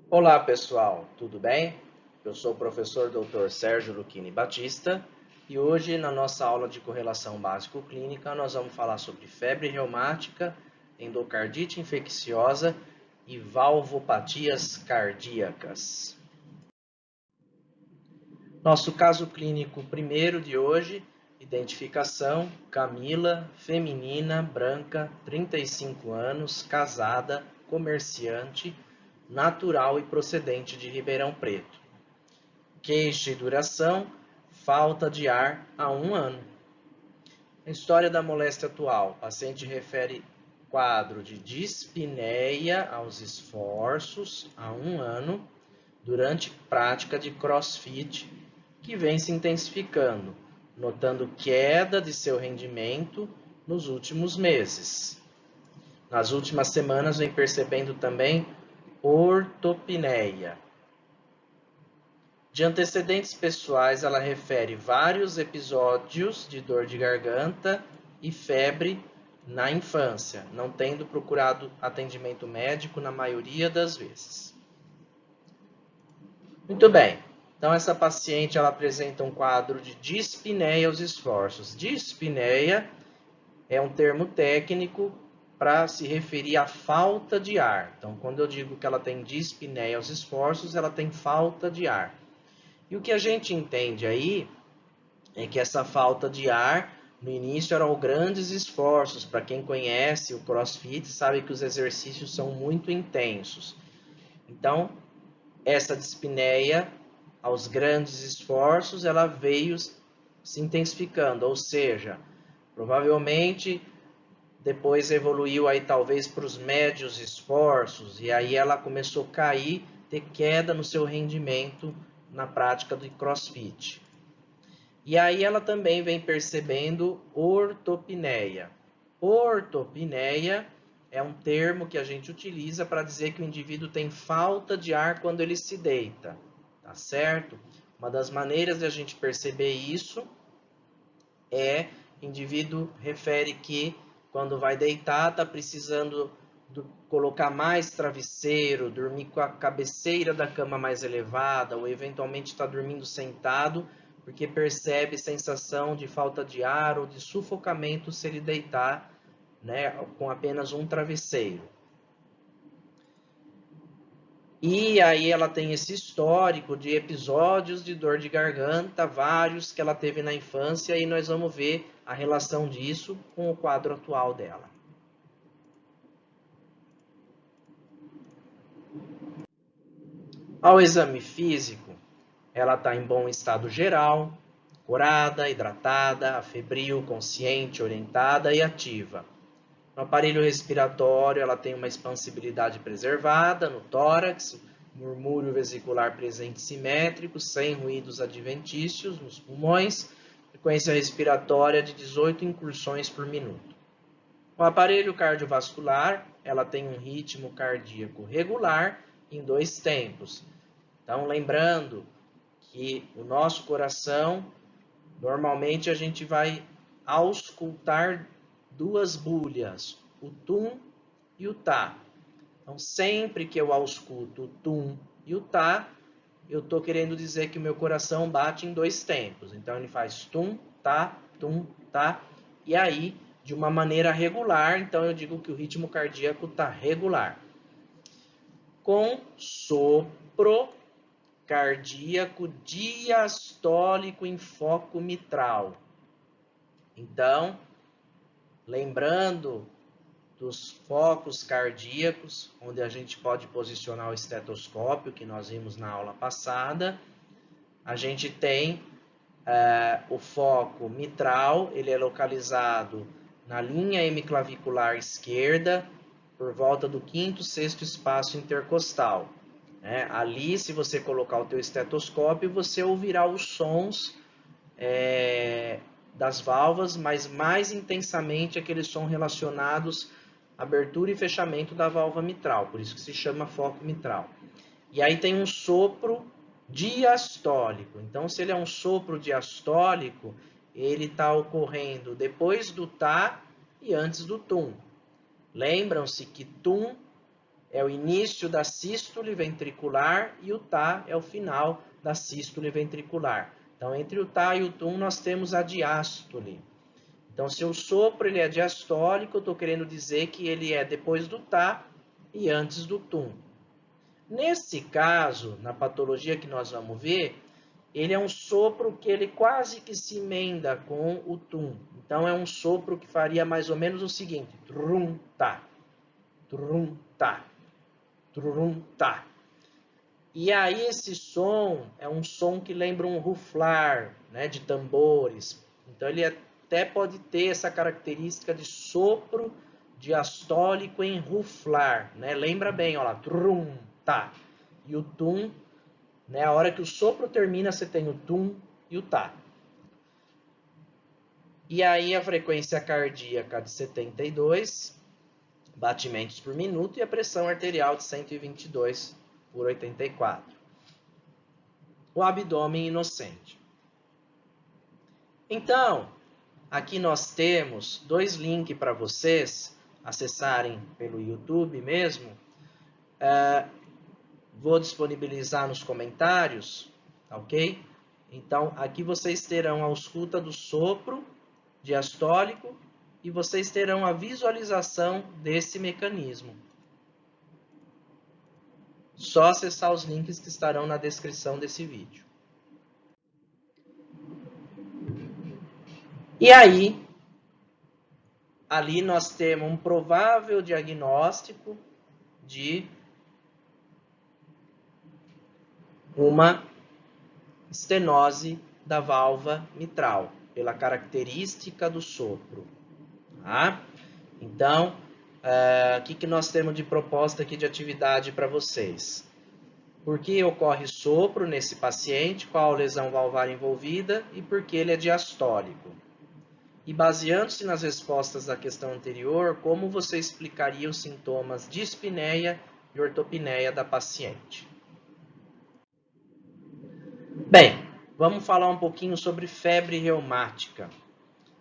Olá pessoal, tudo bem? Eu sou o professor Dr. Sérgio Lucchini Batista e hoje na nossa aula de correlação básico-clínica nós vamos falar sobre febre reumática, endocardite infecciosa e valvopatias cardíacas. Nosso caso clínico primeiro de hoje, identificação Camila, feminina, branca, 35 anos, casada, comerciante, natural e procedente de Ribeirão Preto. Queixa e duração, falta de ar há 1 ano. A história da moléstia atual. O paciente refere quadro de dispneia aos esforços há 1 ano, durante prática de crossfit, que vem se intensificando, notando queda de seu rendimento nos últimos meses. Nas últimas semanas vem percebendo também ortopneia. De antecedentes pessoais, ela refere vários episódios de dor de garganta e febre na infância, não tendo procurado atendimento médico na maioria das vezes. Muito bem, então essa paciente ela apresenta um quadro de dispneia aos esforços. Dispneia é um termo técnico para se referir à falta de ar. Então, quando eu digo que ela tem dispneia aos esforços, ela tem falta de ar. E o que a gente entende aí é que essa falta de ar, no início, eram grandes esforços. Para quem conhece o CrossFit, sabe que os exercícios são muito intensos. Então, essa dispneia, aos grandes esforços, ela veio se intensificando, ou seja, provavelmente depois evoluiu aí talvez para os médios esforços, e aí ela começou a cair, ter queda no seu rendimento na prática do CrossFit. E aí ela também vem percebendo ortopneia. Ortopneia é um termo que a gente utiliza para dizer que o indivíduo tem falta de ar quando ele se deita, tá certo? Uma das maneiras de a gente perceber isso é o indivíduo refere que quando vai deitar está precisando colocar mais travesseiro, dormir com a cabeceira da cama mais elevada, ou eventualmente está dormindo sentado, porque percebe sensação de falta de ar ou de sufocamento se ele deitar, né, com apenas um travesseiro. E aí ela tem esse histórico de episódios de dor de garganta, vários que ela teve na infância, e nós vamos ver a relação disso com o quadro atual dela. Ao exame físico, ela está em bom estado geral, corada, hidratada, afebril, consciente, orientada e ativa. No aparelho respiratório, ela tem uma expansibilidade preservada no tórax, murmúrio vesicular presente simétrico, sem ruídos adventícios nos pulmões, frequência respiratória de 18 incursões por minuto. No aparelho cardiovascular, ela tem um ritmo cardíaco regular em 2 tempos. Então, lembrando que o nosso coração, normalmente a gente vai auscultar 2 bulhas, o tum e o tá. Então, sempre que eu ausculto o tum e o tá, eu estou querendo dizer que o meu coração bate em 2 tempos. Então, ele faz tum, tá, e aí, de uma maneira regular, então eu digo que o ritmo cardíaco está regular. Com sopro cardíaco diastólico em foco mitral. Então, lembrando dos focos cardíacos, onde a gente pode posicionar o estetoscópio, que nós vimos na aula passada, a gente tem o foco mitral, ele é localizado na linha hemiclavicular esquerda, por volta do 5º, 6º espaço intercostal. Ali, se você colocar o teu estetoscópio, você ouvirá os sons das válvulas, mas mais intensamente aqueles sons relacionados à abertura e fechamento da válvula mitral, por isso que se chama foco mitral. E aí tem um sopro diastólico. Então, se ele é um sopro diastólico, ele está ocorrendo depois do tá e antes do tum. Lembram-se que tum é o início da sístole ventricular e o tá é o final da sístole ventricular. Então, entre o tá e o tum, nós temos a diástole. Então, se o sopro ele é diastólico, eu estou querendo dizer que ele é depois do tá e antes do tum. Nesse caso, na patologia que nós vamos ver, ele é um sopro que ele quase que se emenda com o tum. Então, é um sopro que faria mais ou menos o seguinte: trum, tá, trum, tá, trum, tá. E aí esse som é um som que lembra um ruflar, né, de tambores. Então, ele até pode ter essa característica de sopro diastólico em ruflar, né? Lembra bem, ó lá, trum, tá. E o tum, né, a hora que o sopro termina, você tem o tum e o tá. E aí a frequência cardíaca de 72 batimentos por minuto e a pressão arterial de 122 por 84. O abdômen inocente. Então, aqui nós temos dois links para vocês acessarem pelo YouTube mesmo. Vou disponibilizar nos comentários, ok? Então, aqui vocês terão a ausculta do sopro diastólico e vocês terão a visualização desse mecanismo. Só acessar os links que estarão na descrição desse vídeo. E aí, ali nós temos um provável diagnóstico de uma estenose da válvula mitral, pela característica do sopro. Tá? Então, o que nós temos de proposta aqui de atividade para vocês? Por que ocorre sopro nesse paciente, qual a lesão valvar envolvida e por que ele é diastólico? E baseando-se nas respostas da questão anterior, como você explicaria os sintomas de dispneia e ortopneia da paciente? Bem, vamos falar um pouquinho sobre febre reumática.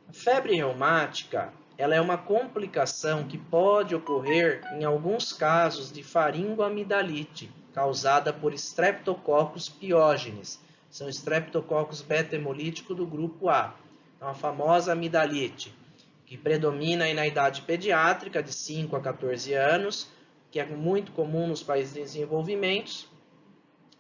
A febre reumática, ela é uma complicação que pode ocorrer em alguns casos de faringoamidalite, causada por Streptococcus pyogenes. São Streptococcus beta-hemolítico do grupo A. Então, a famosa amidalite, que predomina aí na idade pediátrica, de 5 a 14 anos, que é muito comum nos países em desenvolvimento.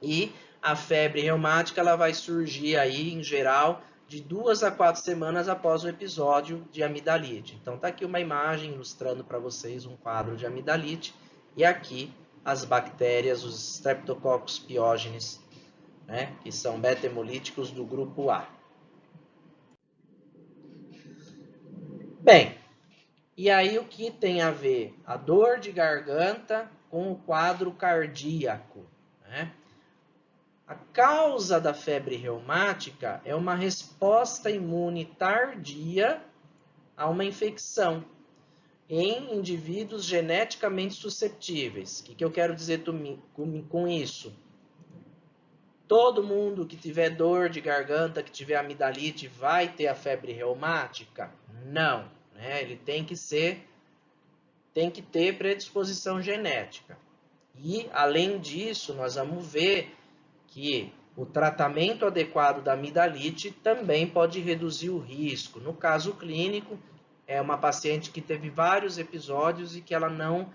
E a febre reumática ela vai surgir aí, em geral, de 2 a 4 semanas após o episódio de amidalite. Então, está aqui uma imagem ilustrando para vocês um quadro de amidalite. E aqui as bactérias, os Streptococcus pyogenes, né, que são beta-hemolíticos do grupo A. Bem, e aí o que tem a ver a dor de garganta com o quadro cardíaco, né? A causa da febre reumática é uma resposta imune tardia a uma infecção em indivíduos geneticamente suscetíveis. O que eu quero dizer com isso? Todo mundo que tiver dor de garganta, que tiver amidalite, vai ter a febre reumática? Não, né? Ele tem que ter predisposição genética. E, além disso, nós vamos ver que o tratamento adequado da amidalite também pode reduzir o risco. No caso clínico, é uma paciente que teve vários episódios e que ela não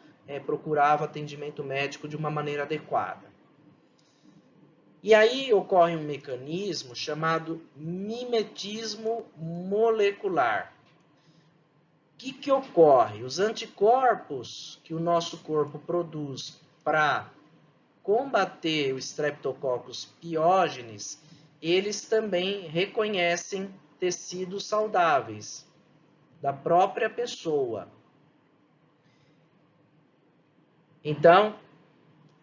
procurava atendimento médico de uma maneira adequada. E aí ocorre um mecanismo chamado mimetismo molecular. O que ocorre? Os anticorpos que o nosso corpo produz para combater o Streptococcus pyogenes, eles também reconhecem tecidos saudáveis da própria pessoa. Então,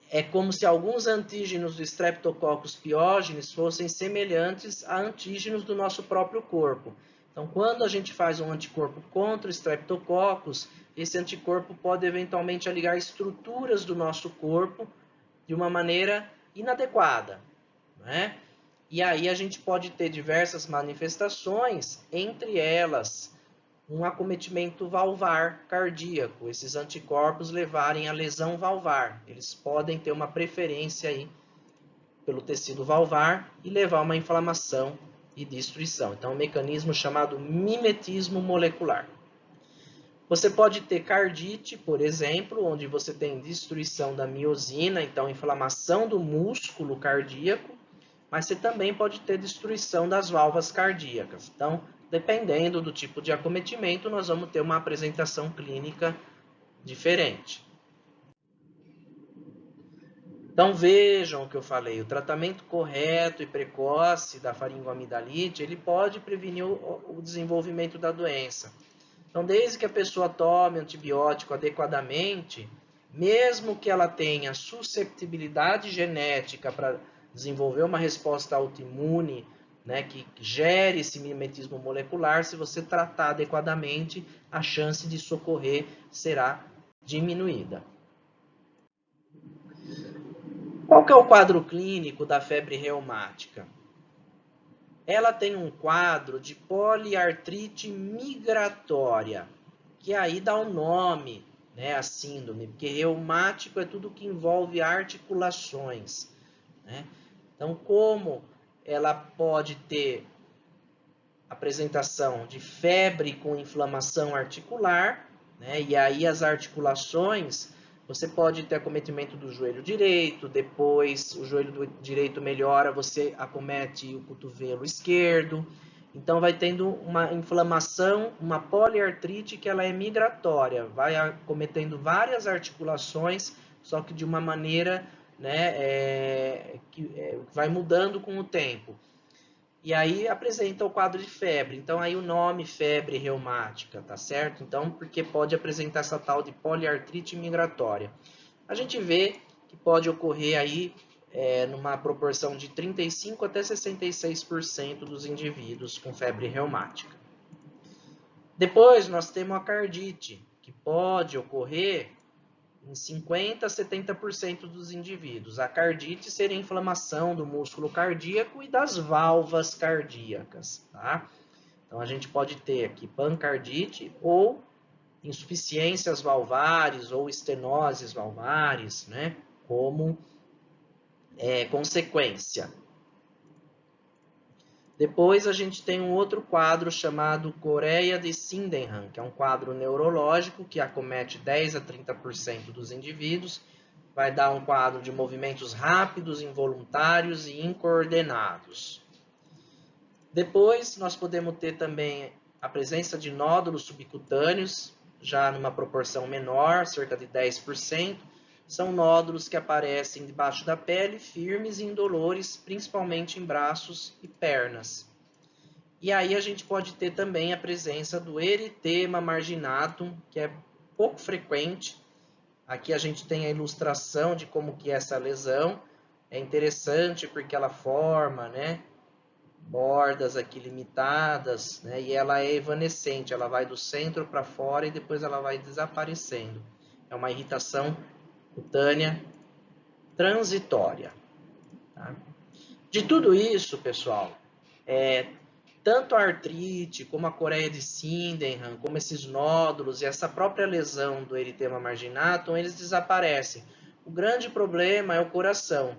é como se alguns antígenos do Streptococcus pyogenes fossem semelhantes a antígenos do nosso próprio corpo. Então, quando a gente faz um anticorpo contra o Streptococcus, esse anticorpo pode eventualmente ligar estruturas do nosso corpo de uma maneira inadequada, né? E aí a gente pode ter diversas manifestações, entre elas um acometimento valvar cardíaco, esses anticorpos levarem à lesão valvar. Eles podem ter uma preferência aí pelo tecido valvar e levar a uma inflamação e destruição. Então, um mecanismo chamado mimetismo molecular. Você pode ter cardite, por exemplo, onde você tem destruição da miosina, então inflamação do músculo cardíaco, mas você também pode ter destruição das válvulas cardíacas. Então, dependendo do tipo de acometimento, nós vamos ter uma apresentação clínica diferente. Então, vejam o que eu falei, o tratamento correto e precoce da faringoamidalite, ele pode prevenir o desenvolvimento da doença. Então, desde que a pessoa tome antibiótico adequadamente, mesmo que ela tenha susceptibilidade genética para desenvolver uma resposta autoimune, né, que gere esse mimetismo molecular, se você tratar adequadamente, a chance de socorrer será diminuída. Qual que é o quadro clínico da febre reumática? Ela tem um quadro de poliartrite migratória, que aí dá o nome, né, a síndrome, porque reumático é tudo que envolve articulações, né? Então, como ela pode ter apresentação de febre com inflamação articular, né, e aí as articulações, você pode ter acometimento do joelho direito, depois o joelho direito melhora, você acomete o cotovelo esquerdo. Então, vai tendo uma inflamação, uma poliartrite que ela é migratória, vai acometendo várias articulações, só que de uma maneira, né, que vai mudando com o tempo. E aí apresenta o quadro de febre. Então, aí o nome febre reumática, tá certo? Então, porque pode apresentar essa tal de poliartrite migratória. A gente vê que pode ocorrer aí numa proporção de 35% até 66% dos indivíduos com febre reumática. Depois, nós temos a cardite, que pode ocorrer em 50% a 70% dos indivíduos. A cardite seria a inflamação do músculo cardíaco e das válvulas cardíacas, tá? Então, a gente pode ter aqui pancardite ou insuficiências valvares ou estenoses valvares, né? Como consequência. Depois a gente tem um outro quadro chamado coreia de Sydenham, que é um quadro neurológico que acomete 10 a 30% dos indivíduos, vai dar um quadro de movimentos rápidos, involuntários e incoordenados. Depois nós podemos ter também a presença de nódulos subcutâneos, já numa proporção menor, cerca de 10%, são nódulos que aparecem debaixo da pele, firmes e indolores, principalmente em braços e pernas. E aí a gente pode ter também a presença do eritema marginatum, que é pouco frequente. Aqui a gente tem a ilustração de como que é essa lesão. É interessante porque ela forma, né, bordas aqui limitadas, né, e ela é evanescente, ela vai do centro para fora e depois ela vai desaparecendo. É uma irritação cutânea transitória. Tá? De tudo isso, pessoal, tanto a artrite, como a coreia de Sydenham, como esses nódulos e essa própria lesão do eritema marginatum, eles desaparecem. O grande problema é o coração.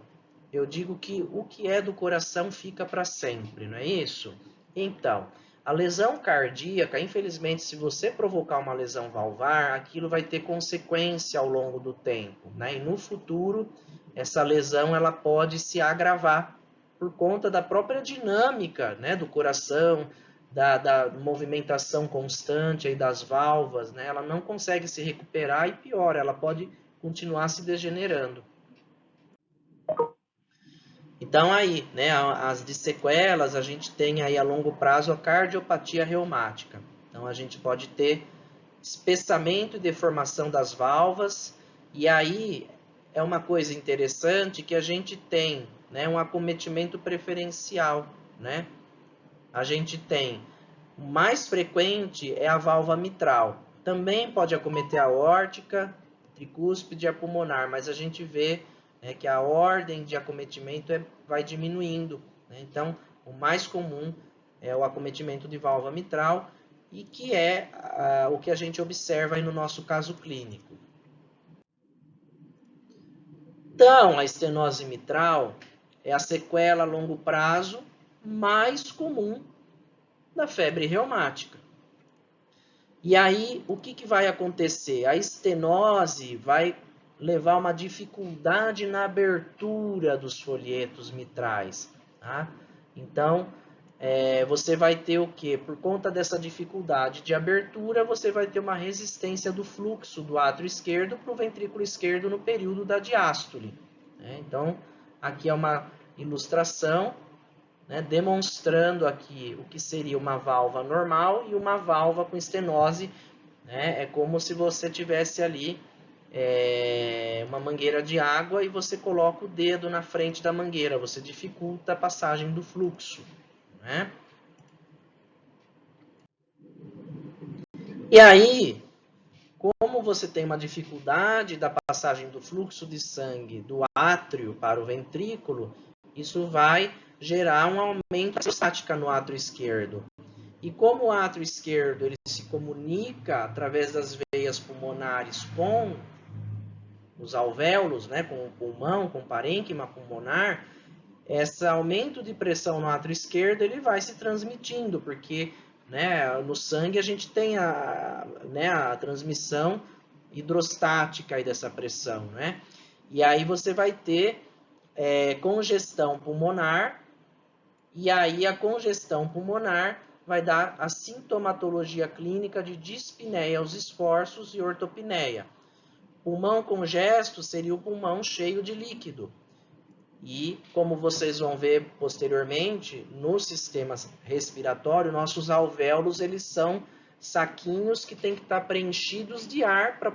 Eu digo que o que é do coração fica para sempre, não é isso? Então, a lesão cardíaca, infelizmente, se você provocar uma lesão valvar, aquilo vai ter consequência ao longo do tempo, né? E no futuro, essa lesão ela pode se agravar por conta da própria dinâmica, né, do coração, da movimentação constante aí das válvulas, né? Ela não consegue se recuperar e piora, ela pode continuar se degenerando. Então aí, né, as de sequelas, a gente tem aí a longo prazo a cardiopatia reumática. Então a gente pode ter espessamento e deformação das válvulas, e aí é uma coisa interessante que a gente tem, né, um acometimento preferencial, né? A gente tem, o mais frequente é a válvula mitral. Também pode acometer a aórtica, tricúspide e a pulmonar, mas a gente vê, né, que a ordem de acometimento vai diminuindo, né? Então, o mais comum é o acometimento de válvula mitral, e que é o que a gente observa aí no nosso caso clínico. Então, a estenose mitral é a sequela a longo prazo mais comum da febre reumática. E aí, o que vai acontecer? A estenose vai levar uma dificuldade na abertura dos folhetos mitrais. Tá? Então, você vai ter o quê? Por conta dessa dificuldade de abertura, você vai ter uma resistência do fluxo do átrio esquerdo para o ventrículo esquerdo no período da diástole. Né? Então, aqui é uma ilustração, né, demonstrando aqui o que seria uma válvula normal e uma válvula com estenose. Né? É como se você tivesse ali uma mangueira de água e você coloca o dedo na frente da mangueira, você dificulta a passagem do fluxo. Né? E aí, como você tem uma dificuldade da passagem do fluxo de sangue do átrio para o ventrículo, isso vai gerar um aumento da estática no átrio esquerdo. E como o átrio esquerdo ele se comunica através das veias pulmonares com os alvéolos, né, com o pulmão, com o parênquima pulmonar, esse aumento de pressão no átrio esquerdo ele vai se transmitindo, porque, né, no sangue a gente tem a transmissão hidrostática aí dessa pressão, né? E aí você vai ter congestão pulmonar, e aí a congestão pulmonar vai dar a sintomatologia clínica de dispneia aos esforços e ortopneia. Pulmão congesto seria o pulmão cheio de líquido. E, como vocês vão ver posteriormente, no sistema respiratório, nossos alvéolos eles são saquinhos que têm que estar preenchidos de ar para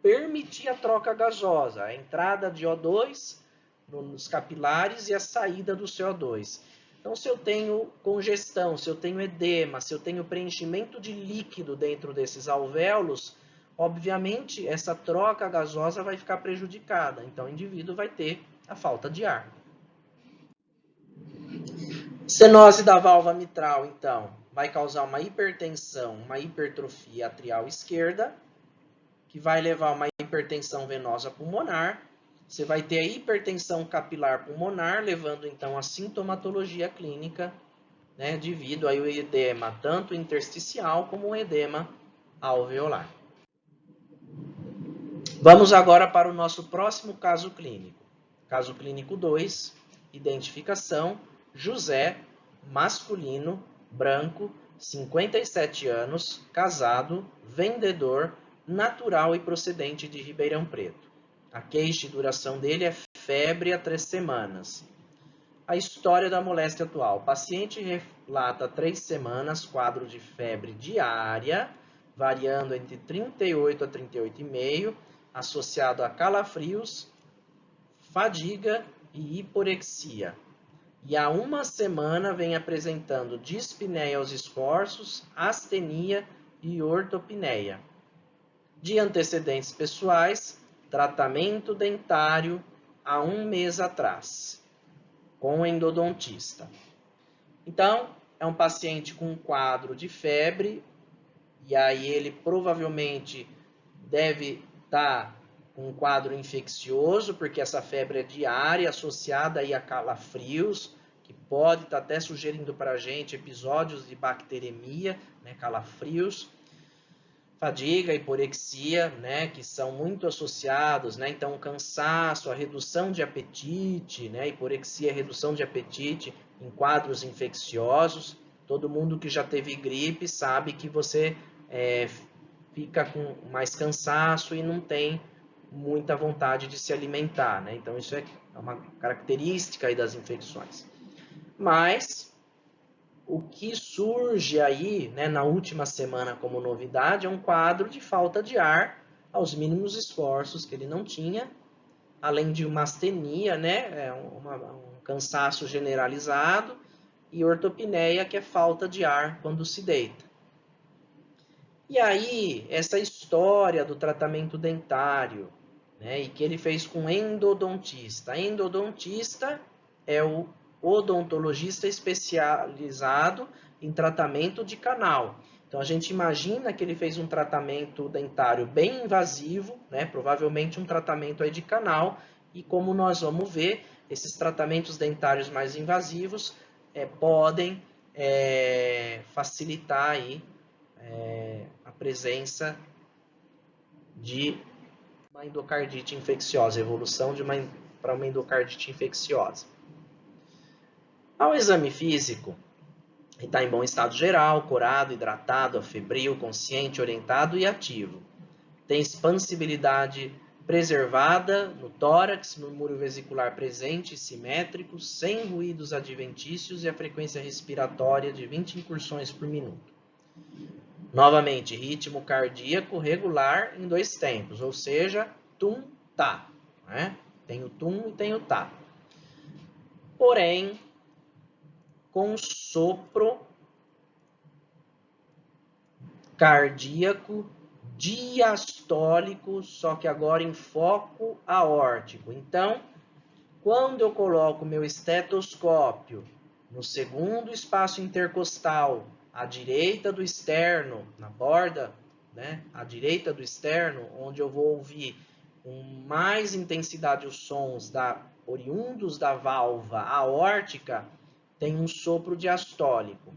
permitir a troca gasosa, a entrada de O2 nos capilares e a saída do CO2. Então, se eu tenho congestão, se eu tenho edema, se eu tenho preenchimento de líquido dentro desses alvéolos, obviamente essa troca gasosa vai ficar prejudicada. Então, o indivíduo vai ter a falta de ar. Estenose da válvula mitral, então, vai causar uma hipertensão, uma hipertrofia atrial esquerda, que vai levar a uma hipertensão venosa pulmonar. Você vai ter a hipertensão capilar pulmonar, levando então a sintomatologia clínica, né, devido ao edema tanto intersticial como o edema alveolar. Vamos agora para o nosso próximo caso clínico. Caso clínico 2, identificação, José, masculino, branco, 57 anos, casado, vendedor, natural e procedente de Ribeirão Preto. A queixa e duração dele é febre há 3 semanas. A história da moléstia atual. O paciente relata 3 semanas, quadro de febre diária, variando entre 38 a 38,5, associado a calafrios, fadiga e hiporexia. E há 1 semana vem apresentando dispneia aos esforços, astenia e ortopneia. De antecedentes pessoais, tratamento dentário há 1 mês atrás, com endodontista. Então, é um paciente com um quadro de febre, e aí ele provavelmente deve estar com um quadro infeccioso, porque essa febre é diária, associada aí a calafrios, que pode estar até sugerindo para a gente episódios de bacteremia, né, calafrios, fadiga, hiporexia, né, que são muito associados, né, então cansaço, a redução de apetite, né, hiporexia, redução de apetite em quadros infecciosos. Todo mundo que já teve gripe sabe que você fica com mais cansaço e não tem muita vontade de se alimentar, né? Então isso é uma característica aí das infecções. Mas o que surge aí, né, na última semana como novidade é um quadro de falta de ar aos mínimos esforços que ele não tinha, além de uma astenia, né, um cansaço generalizado, e ortopneia, que é falta de ar quando se deita. E aí, essa história do tratamento dentário, né, e que ele fez com endodontista. Endodontista é o odontologista especializado em tratamento de canal. Então, a gente imagina que ele fez um tratamento dentário bem invasivo, né? Provavelmente um tratamento aí de canal, e como nós vamos ver, esses tratamentos dentários mais invasivos podem facilitar aí, a presença de uma endocardite infecciosa, evolução para uma endocardite infecciosa. Ao exame físico, ele está em bom estado geral, corado, hidratado, afebril, consciente, orientado e ativo. Tem expansibilidade preservada no tórax, no muro vesicular presente e simétrico, sem ruídos adventícios e a frequência respiratória de 20 incursões por minuto. Novamente, ritmo cardíaco regular em 2 tempos, ou seja, tum-tá. Né? Tem o tum e tem o tá. Porém, com sopro cardíaco diastólico, só que agora em foco aórtico. Então, quando eu coloco meu estetoscópio no segundo espaço intercostal, à direita do externo, na borda, né, à direita do externo, onde eu vou ouvir com mais intensidade os sons oriundos da válvula aórtica, tem um sopro diastólico.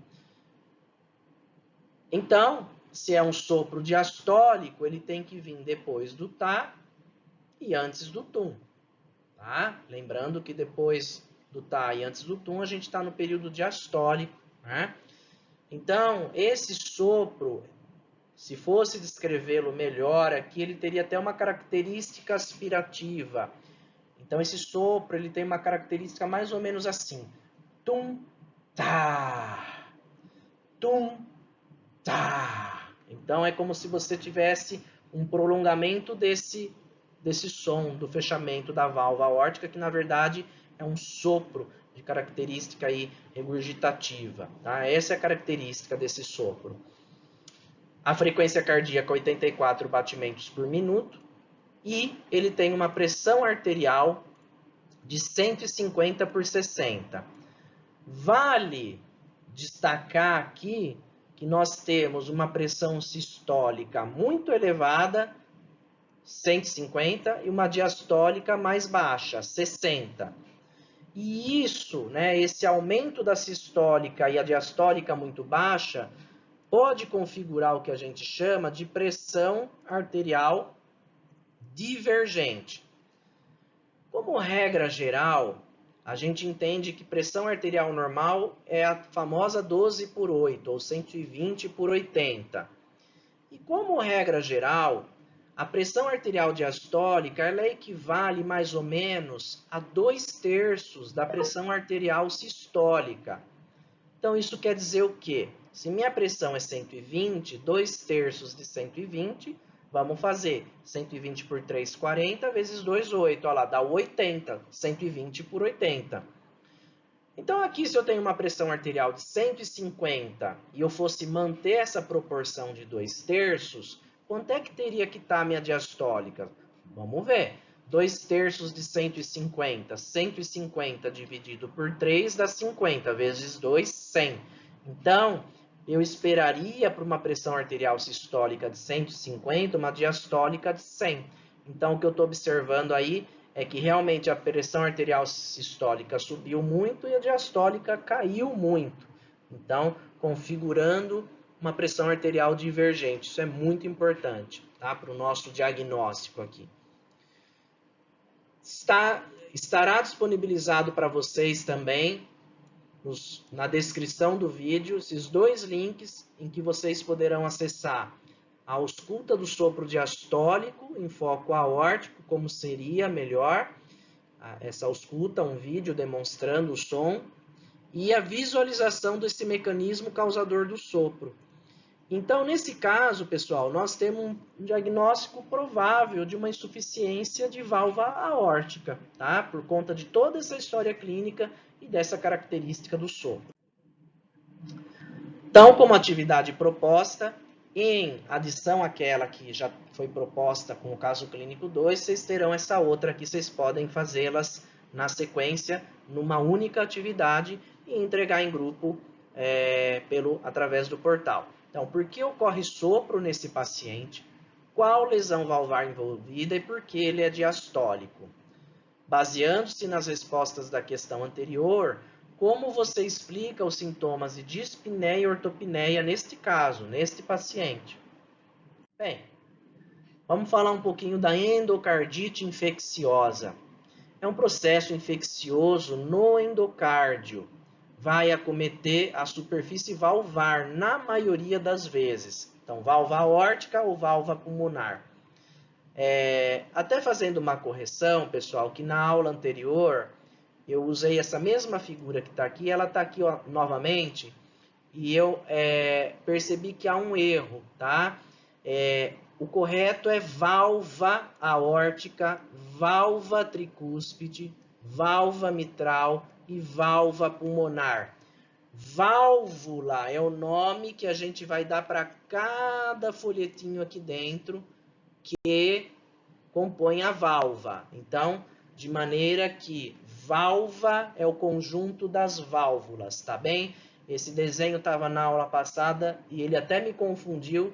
Então, se é um sopro diastólico, ele tem que vir depois do tá e antes do tum. Tá? Lembrando que depois do tá e antes do tum, a gente está no período diastólico. Né? Então, esse sopro, se fosse descrevê-lo melhor aqui, ele teria até uma característica aspirativa. Então, esse sopro ele tem uma característica mais ou menos assim. Tum, tá. Tum, tá. Então, é como se você tivesse um prolongamento desse som, do fechamento da válvula aórtica, que na verdade é um sopro de característica aí regurgitativa. Tá? Essa é a característica desse sopro. A frequência cardíaca 84 batimentos por minuto e ele tem uma pressão arterial de 150 por 60. Vale destacar aqui que nós temos uma pressão sistólica muito elevada, 150, e uma diastólica mais baixa, 60. E isso, né, esse aumento da sistólica e a diastólica muito baixa, pode configurar o que a gente chama de pressão arterial divergente. Como regra geral, a gente entende que pressão arterial normal é a famosa 12 por 8, ou 120 por 80. E como regra geral, a pressão arterial diastólica ela equivale mais ou menos a 2/3 da pressão arterial sistólica. Então, isso quer dizer o quê? Se minha pressão é 120, 2/3 de 120, vamos fazer 120 por 3, 40, vezes 2, 8. Olha lá, dá 80, 120 por 80. Então, aqui, se eu tenho uma pressão arterial de 150 e eu fosse manter essa proporção de 2/3, quanto é que teria que estar a minha diastólica? Vamos ver. 2/3 de 150. 150 dividido por 3 dá 50, vezes 2, 100. Então, eu esperaria para uma pressão arterial sistólica de 150, uma diastólica de 100. Então, o que eu estou observando aí é que realmente a pressão arterial sistólica subiu muito e a diastólica caiu muito. Então, configurando uma pressão arterial divergente. Isso é muito importante, tá? Para o nosso diagnóstico aqui. Estará disponibilizado para vocês também, na descrição do vídeo, esses 2 links em que vocês poderão acessar a ausculta do sopro diastólico em foco aórtico, como seria melhor essa ausculta, um vídeo demonstrando o som, e a visualização desse mecanismo causador do sopro. Então, nesse caso, pessoal, nós temos um diagnóstico provável de uma insuficiência de válvula aórtica, tá? Por conta de toda essa história clínica e dessa característica do sopro. Então, como atividade proposta, em adição àquela que já foi proposta com o caso clínico 2, vocês terão essa outra aqui, vocês podem fazê-las na sequência, numa única atividade e entregar em grupo através do portal. Então, Então, por que ocorre sopro nesse paciente? Qual lesão valvar envolvida e por que ele é diastólico? Baseando-se nas respostas da questão anterior, como você explica os sintomas de dispneia e ortopneia neste caso, neste paciente? Bem, vamos falar um pouquinho da endocardite infecciosa. É um processo infeccioso no endocárdio. Vai acometer a superfície valvar na maioria das vezes. Então, válvula aórtica ou válvula pulmonar. Até fazendo uma correção, pessoal, que na aula anterior eu usei essa mesma figura que está aqui, ela está aqui ó, novamente, e eu percebi que há um erro, tá? O correto é valva aórtica, valva tricúspide, valva mitral e valva pulmonar. Válvula é o nome que a gente vai dar para cada folhetinho aqui dentro que compõe a válvula. Então, de maneira que válvula é o conjunto das válvulas, tá bem? Esse desenho estava na aula passada e ele até me confundiu.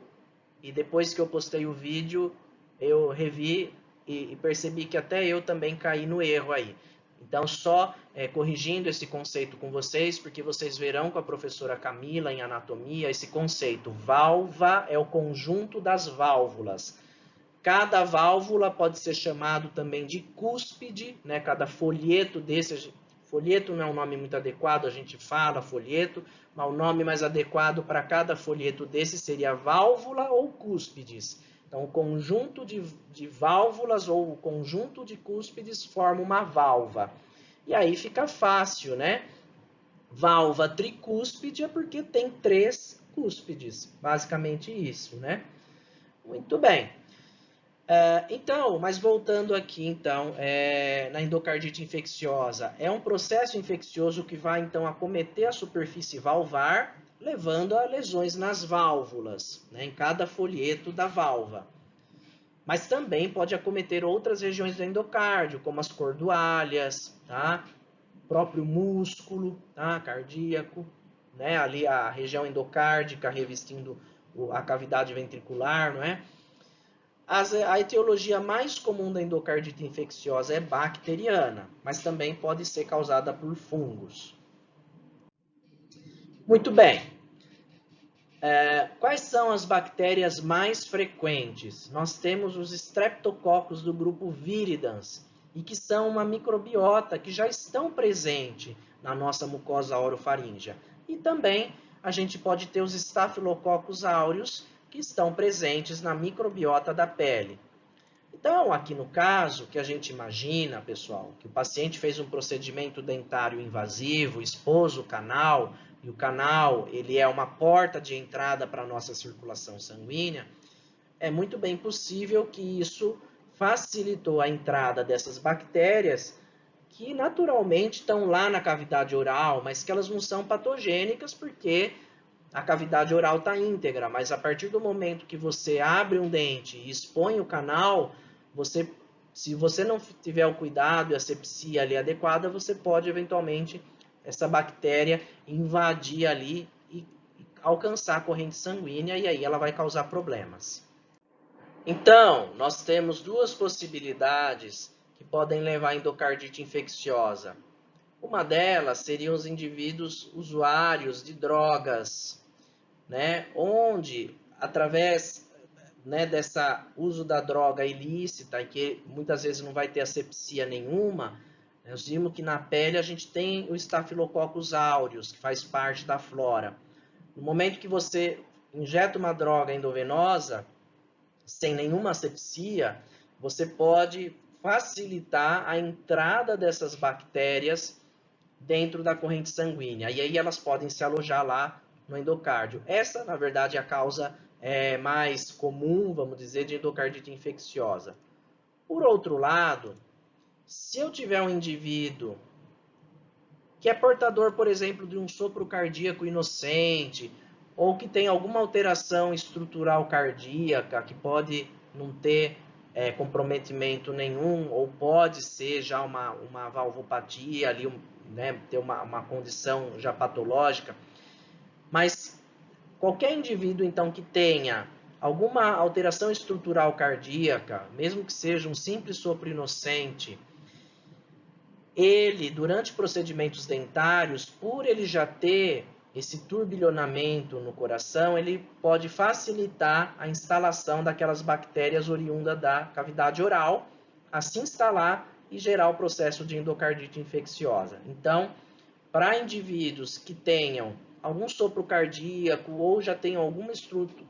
E depois que eu postei o vídeo, eu revi e percebi que até eu também caí no erro aí. Então, só corrigindo esse conceito com vocês, porque vocês verão com a professora Camila em anatomia esse conceito. Válvula é o conjunto das válvulas. Cada válvula pode ser chamado também de cúspide, né? Cada folheto desse, folheto não é um nome muito adequado, a gente fala folheto, mas o nome mais adequado para cada folheto desse seria válvula ou cúspides. Então, o conjunto de válvulas ou o conjunto de cúspides forma uma válvula. E aí fica fácil, né? Válvula tricúspide é porque tem 3 cúspides, basicamente isso, né? Muito bem. Então, mas voltando aqui, então, na endocardite infecciosa, é um processo infeccioso que vai, então, acometer a superfície valvar, levando a lesões nas válvulas, né, em cada folheto da válvula. Mas também pode acometer outras regiões do endocárdio, como as cordoalhas, tá? O próprio músculo, tá? Cardíaco, né? Ali a região endocárdica revestindo a cavidade ventricular, não é? A etiologia mais comum da endocardite infecciosa é bacteriana, mas também pode ser causada por fungos. Muito bem. Quais são as bactérias mais frequentes? Nós temos os streptococcus do grupo Viridans, e que são uma microbiota que já estão presentes na nossa mucosa orofaríngea. E também a gente pode ter os Staphylococcus aureus, que estão presentes na microbiota da pele. Então, aqui no caso, que a gente imagina, pessoal, que o paciente fez um procedimento dentário invasivo, expôs o canal, e o canal ele é uma porta de entrada para a nossa circulação sanguínea, é muito bem possível que isso facilitou a entrada dessas bactérias que naturalmente estão lá na cavidade oral, mas que elas não são patogênicas porque a cavidade oral está íntegra, mas a partir do momento que você abre um dente e expõe o canal, se você não tiver o cuidado e a asepsia ali adequada, você pode eventualmente, essa bactéria invadir ali e alcançar a corrente sanguínea e aí ela vai causar problemas. Então, nós temos duas possibilidades que podem levar à endocardite infecciosa. Uma delas seriam os indivíduos usuários de drogas, né, onde, através dessa uso da droga ilícita, e que muitas vezes não vai ter asepsia nenhuma, nós vimos que na pele a gente tem o Staphylococcus aureus, que faz parte da flora. No momento que você injeta uma droga endovenosa, sem nenhuma asepsia, você pode facilitar a entrada dessas bactérias dentro da corrente sanguínea. E aí elas podem se alojar lá no endocárdio. Essa, na verdade, é a causa mais comum, vamos dizer, de endocardite infecciosa. Por outro lado, se eu tiver um indivíduo que é portador, por exemplo, de um sopro cardíaco inocente, ou que tem alguma alteração estrutural cardíaca, que pode não ter comprometimento nenhum, ou pode ser já uma valvopatia, ali, né, ter uma condição já patológica, mas Qualquer indivíduo, então, que tenha alguma alteração estrutural cardíaca, mesmo que seja um simples sopro inocente, ele, durante procedimentos dentários, por ele já ter esse turbilhonamento no coração, ele pode facilitar a instalação daquelas bactérias oriundas da cavidade oral, a se instalar e gerar o processo de endocardite infecciosa. Então, para indivíduos que tenham algum sopro cardíaco ou já tenham alguma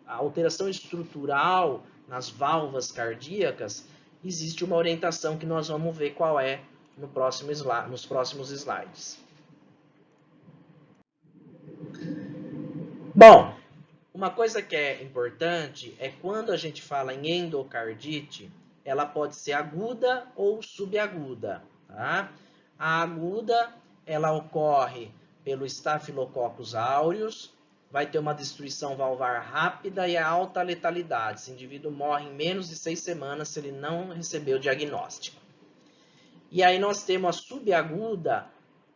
alteração estrutural nas válvulas cardíacas, existe uma orientação que nós vamos ver qual é nos próximos slides. Bom, uma coisa que é importante é quando a gente fala em endocardite, ela pode ser aguda ou subaguda. Tá? A aguda, ela ocorre pelo Staphylococcus aureus, vai ter uma destruição valvar rápida e alta letalidade. Esse indivíduo morre em menos de 6 semanas se ele não receber o diagnóstico. E aí nós temos a subaguda,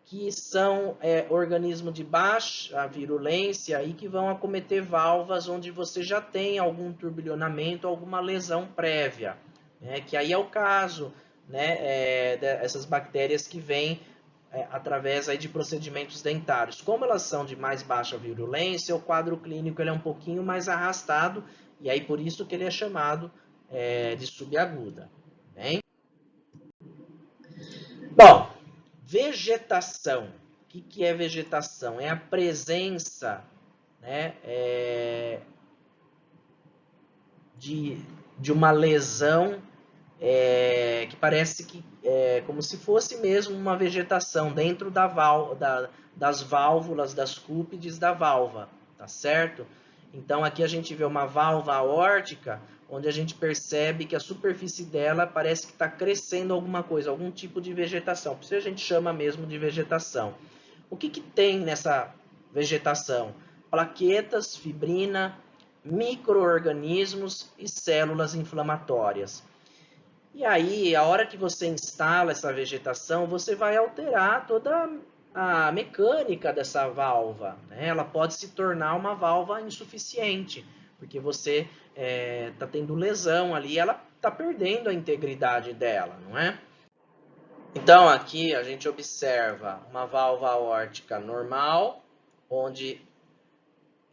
que são organismos de baixa virulência e que vão acometer válvulas onde você já tem algum turbilhonamento, alguma lesão prévia. Que aí é o caso, dessas bactérias que vêm através aí de procedimentos dentários. Como elas são de mais baixa virulência, o quadro clínico ele é um pouquinho mais arrastado, e aí por isso que ele é chamado de subaguda. Bem? Bom, vegetação. O que é vegetação? É a presença de uma lesão que parece que como se fosse mesmo uma vegetação dentro das válvulas, das cúpides da válvula, tá certo? Então aqui a gente vê uma válvula aórtica, onde a gente percebe que a superfície dela parece que está crescendo alguma coisa, algum tipo de vegetação. Por isso a gente chama mesmo de vegetação. O que tem nessa vegetação? Plaquetas, fibrina, micro-organismos e células inflamatórias. E aí, a hora que você instala essa vegetação, você vai alterar toda a mecânica dessa válvula. Ela pode se tornar uma válvula insuficiente, porque você está tendo lesão ali, ela está perdendo a integridade dela, não é? Então, aqui a gente observa uma válvula aórtica normal, onde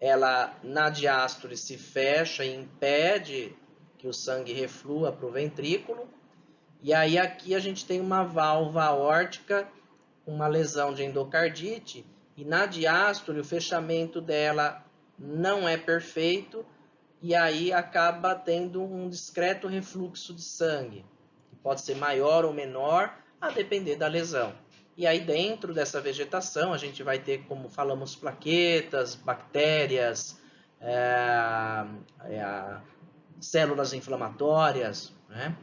ela na diástole se fecha e impede que o sangue reflua para o ventrículo. E aí aqui a gente tem uma válvula aórtica com uma lesão de endocardite, e na diástole o fechamento dela não é perfeito, e aí acaba tendo um discreto refluxo de sangue, que pode ser maior ou menor, a depender da lesão. E aí dentro dessa vegetação a gente vai ter, como falamos, plaquetas, bactérias, células inflamatórias, né?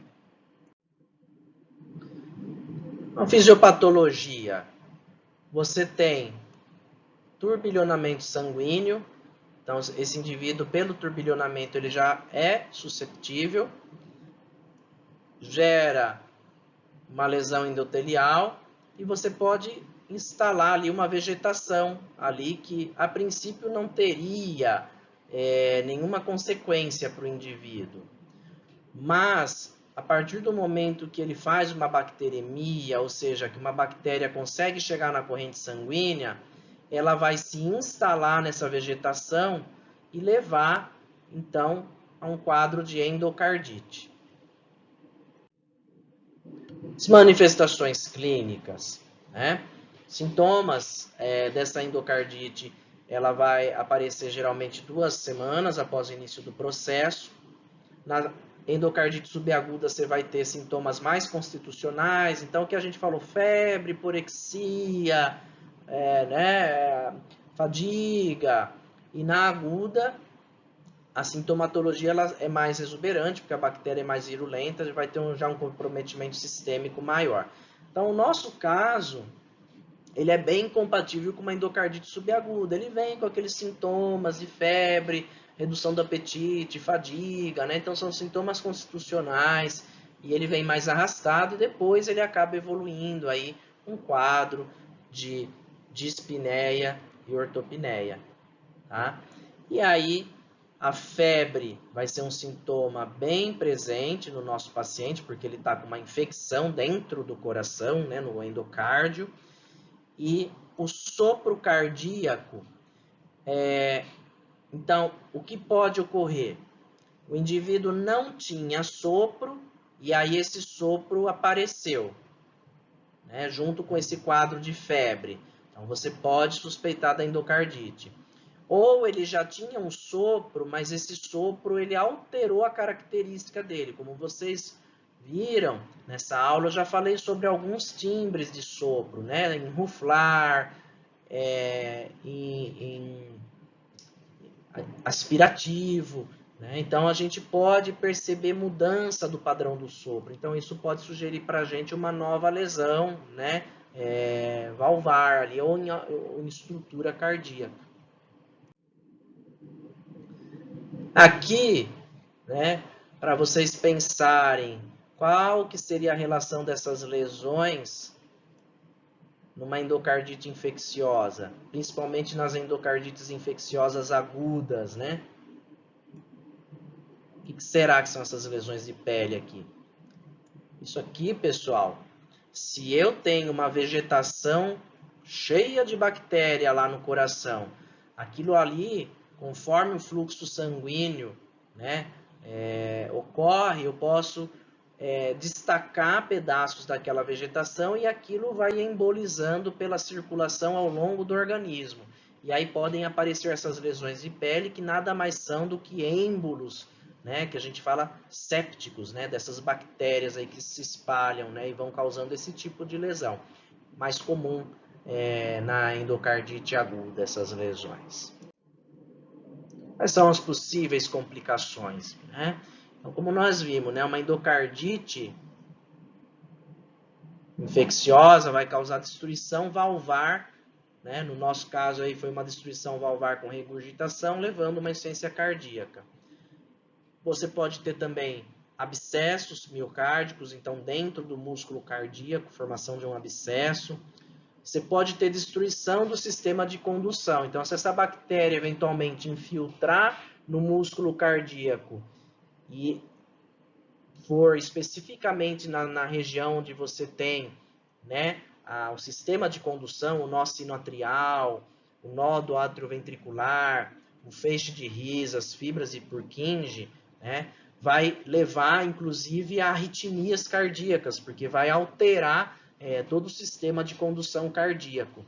A fisiopatologia, você tem turbilhonamento sanguíneo, então esse indivíduo pelo turbilhonamento ele já é susceptível, gera uma lesão endotelial e você pode instalar ali uma vegetação ali que a princípio não teria nenhuma consequência para o indivíduo, mas a partir do momento que ele faz uma bacteremia, ou seja, que uma bactéria consegue chegar na corrente sanguínea, ela vai se instalar nessa vegetação e levar, então, a um quadro de endocardite. As manifestações clínicas, sintomas dessa endocardite, ela vai aparecer geralmente 2 semanas após o início do processo. Na endocardite subaguda você vai ter sintomas mais constitucionais, então o que a gente falou, febre, porexia, fadiga, e na aguda a sintomatologia ela é mais exuberante, porque a bactéria é mais virulenta, vai ter já um comprometimento sistêmico maior. Então o nosso caso, ele é bem compatível com uma endocardite subaguda, ele vem com aqueles sintomas de febre, redução do apetite, fadiga, Então são sintomas constitucionais e ele vem mais arrastado e depois ele acaba evoluindo aí um quadro de dispneia e ortopneia, tá? E aí, a febre vai ser um sintoma bem presente no nosso paciente, porque ele está com uma infecção dentro do coração, né, no endocárdio. E o sopro cardíaco, então, o que pode ocorrer? O indivíduo não tinha sopro, e aí esse sopro apareceu, né, junto com esse quadro de febre. Então, você pode suspeitar da endocardite. Ou ele já tinha um sopro, mas esse sopro ele alterou a característica dele. Como vocês viram, nessa aula eu já falei sobre alguns timbres de sopro, né? Em ruflar, em aspirativo, né? Então a gente pode perceber mudança do padrão do sopro. Então isso pode sugerir para a gente uma nova lesão, né? Valvar ali, ou em estrutura cardíaca. Aqui, né, para vocês pensarem qual que seria a relação dessas lesões numa endocardite infecciosa, principalmente nas endocardites infecciosas agudas, né? O que será que são essas lesões de pele aqui? Isso aqui, pessoal, se eu tenho uma vegetação cheia de bactéria lá no coração, aquilo ali, conforme o fluxo sanguíneo, né, ocorre, eu posso destacar pedaços daquela vegetação e aquilo vai embolizando pela circulação ao longo do organismo. E aí podem aparecer essas lesões de pele que nada mais são do que êmbolos, né, que a gente fala sépticos, né, dessas bactérias aí que se espalham, né, e vão causando esse tipo de lesão. Mais comum na endocardite aguda, essas lesões. Quais são as possíveis complicações, né? Então, como nós vimos, né, uma endocardite infecciosa vai causar destruição valvar, né? No nosso caso aí foi uma destruição valvar com regurgitação, levando uma insuficiência cardíaca. Você pode ter também abscessos miocárdicos, então dentro do músculo cardíaco, formação de um abscesso. Você pode ter destruição do sistema de condução. Então, se essa bactéria eventualmente infiltrar no músculo cardíaco e for especificamente na região onde você tem, né, o sistema de condução, o nó sinoatrial, o nó do atrioventricular, o feixe de Rhis, as fibras de Purkinje, né, vai levar, inclusive, a arritmias cardíacas, porque vai alterar todo o sistema de condução cardíaco.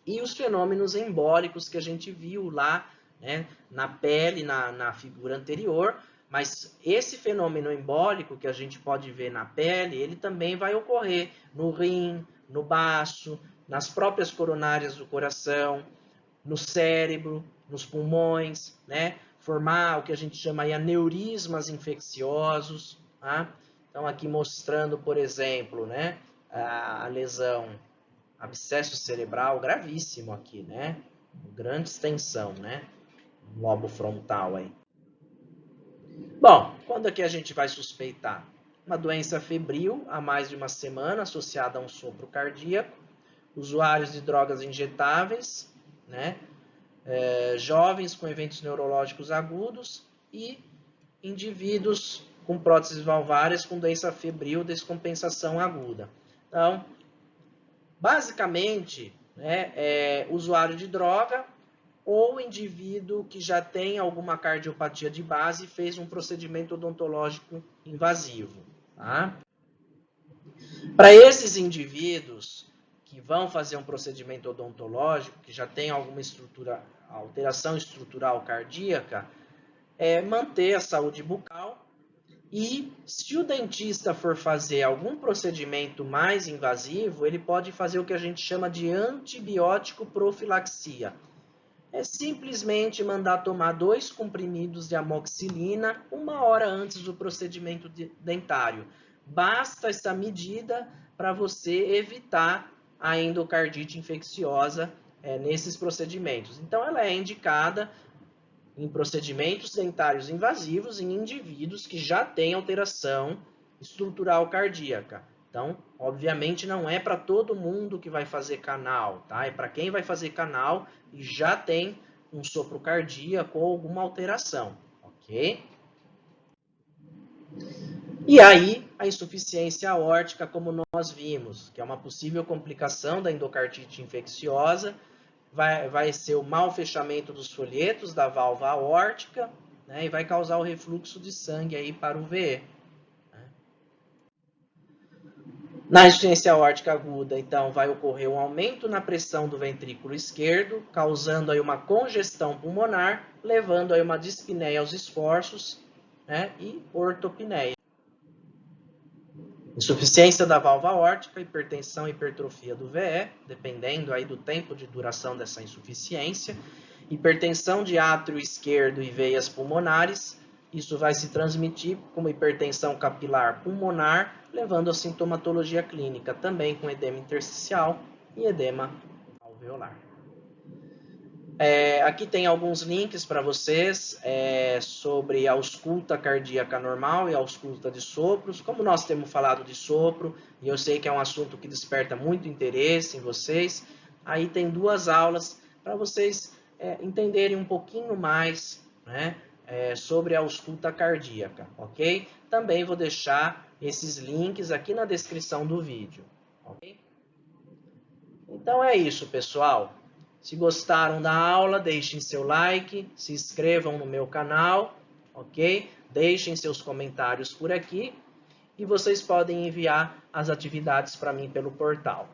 E os fenômenos embólicos que a gente viu lá, né, na pele, na figura anterior, mas esse fenômeno embólico que a gente pode ver na pele, ele também vai ocorrer no rim, no baço, nas próprias coronárias do coração, no cérebro, nos pulmões, né? Formar o que a gente chama aí aneurismas infecciosos, tá? Então aqui mostrando, por exemplo, né, a lesão abscesso cerebral gravíssimo aqui, né? Grande extensão, né? Lobo frontal aí. Bom, quando é que a gente vai suspeitar? Uma doença febril há mais de uma semana associada a um sopro cardíaco, usuários de drogas injetáveis, né? Jovens com eventos neurológicos agudos e indivíduos com próteses valvárias com doença febril, descompensação aguda. Então, basicamente, né, usuário de droga ou indivíduo que já tem alguma cardiopatia de base e fez um procedimento odontológico invasivo. Tá? Para esses indivíduos que vão fazer um procedimento odontológico, que já tem alguma alteração estrutural cardíaca, manter a saúde bucal. E se o dentista for fazer algum procedimento mais invasivo, ele pode fazer o que a gente chama de antibiótico profilaxia. É simplesmente mandar tomar 2 comprimidos de amoxicilina 1 hora antes do procedimento dentário. Basta essa medida para você evitar a endocardite infecciosa nesses procedimentos. Então, ela é indicada em procedimentos dentários invasivos em indivíduos que já têm alteração estrutural cardíaca. Então, obviamente, não é para todo mundo que vai fazer canal, tá? É para quem vai fazer canal e já tem um sopro cardíaco ou alguma alteração, ok? E aí, a insuficiência aórtica, como nós vimos, que é uma possível complicação da endocardite infecciosa, vai ser o mau fechamento dos folhetos da válvula aórtica, né, e vai causar o refluxo de sangue aí para o VE. Na insuficiência aórtica aguda, então, vai ocorrer um aumento na pressão do ventrículo esquerdo, causando aí uma congestão pulmonar, levando aí uma dispneia aos esforços, né, e ortopneia. Insuficiência da válvula aórtica, hipertensão e hipertrofia do VE, dependendo aí do tempo de duração dessa insuficiência. Hipertensão de átrio esquerdo e veias pulmonares. Isso vai se transmitir como hipertensão capilar pulmonar, levando a sintomatologia clínica também com edema intersticial e edema alveolar. Aqui tem alguns links para vocês sobre a ausculta cardíaca normal e a ausculta de sopros. Como nós temos falado de sopro, e eu sei que é um assunto que desperta muito interesse em vocês, aí tem 2 aulas para vocês entenderem um pouquinho mais, né, sobre a ausculta cardíaca, ok? Também vou deixar esses links aqui na descrição do vídeo, ok? Então é isso, pessoal. Se gostaram da aula, deixem seu like, se inscrevam no meu canal, ok? Deixem seus comentários por aqui e vocês podem enviar as atividades para mim pelo portal.